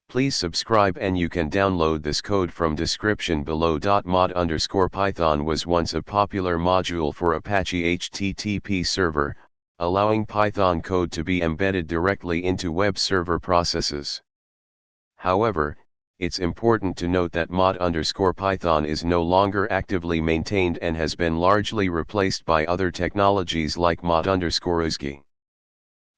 Please subscribe, and you can download this code from description below. Mod_Python was once a popular module for Apache HTTP server, allowing Python code to be embedded directly into web server processes. However, it's important to note that mod_Python is no longer actively maintained and has been largely replaced by other technologies like mod_OSGI.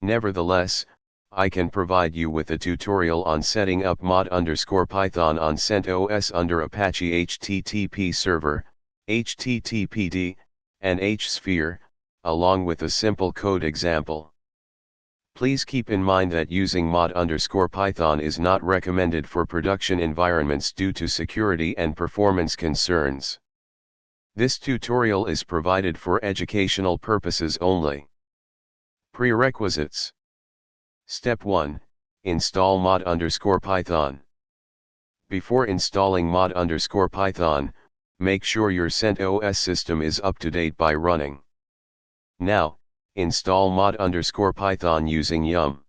Nevertheless, I can provide you with a tutorial on setting up mod_Python on CentOS under Apache HTTP server, HTTPD, and hsphere, along with a simple code example. Please keep in mind that using mod_Python is not recommended for production environments due to security and performance concerns. This tutorial is provided for educational purposes only. Prerequisites. Step 1. Install mod_Python. Before installing mod_Python, make sure your CentOS system is up to date by running. Now, install mod_Python using yum.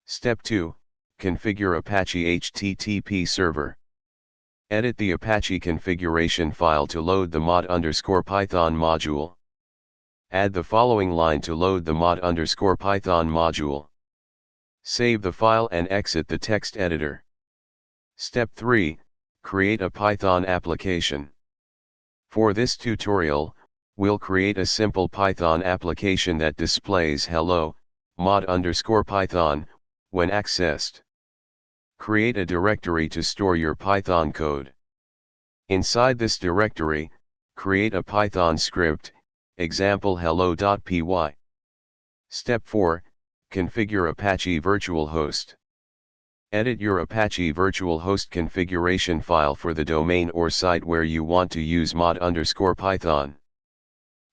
Step 2. Configure Apache HTTP server. Edit the Apache configuration file to load the mod_Python module. Add the following line to load the mod_Python module. Save the file and exit the text editor. Step 3. Create a Python application. For this tutorial, we'll create a simple Python application that displays hello, mod_Python, when accessed. Create a directory to store your Python code. Inside this directory, create a Python script, example hello.py. Step 4. Configure Apache Virtual Host. Edit your Apache Virtual Host configuration file for the domain or site where you want to use mod_Python.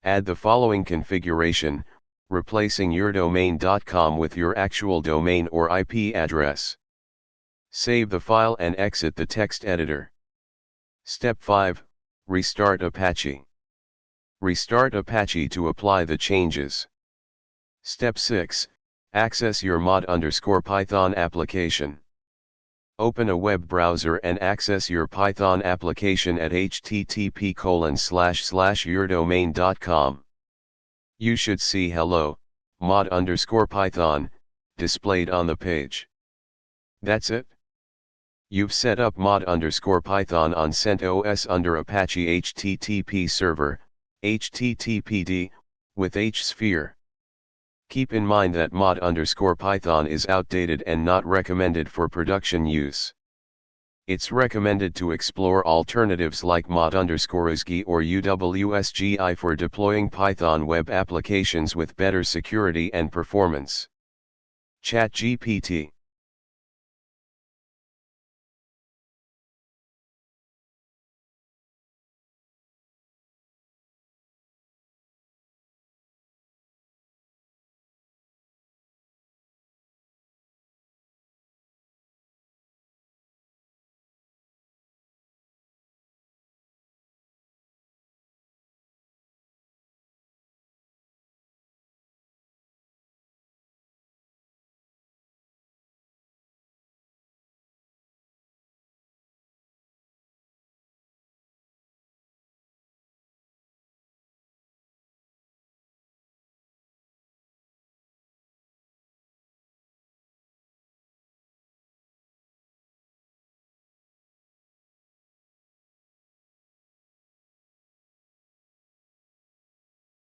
Add the following configuration, replacing your domain.com with your actual domain or IP address. Save the file and exit the text editor. Step 5. Restart Apache. Restart Apache to apply the changes. Step 6. Access your mod_Python application. Open a web browser and access your Python application at http://yourdomain.com. You should see hello, mod_Python, displayed on the page. That's it. You've set up mod_Python on CentOS under Apache HTTP server, HTTPD, with hsphere. Keep in mind that mod_Python is outdated and not recommended for production use. It's recommended to explore alternatives like mod_OSGI or UWSGI for deploying Python web applications with better security and performance. ChatGPT.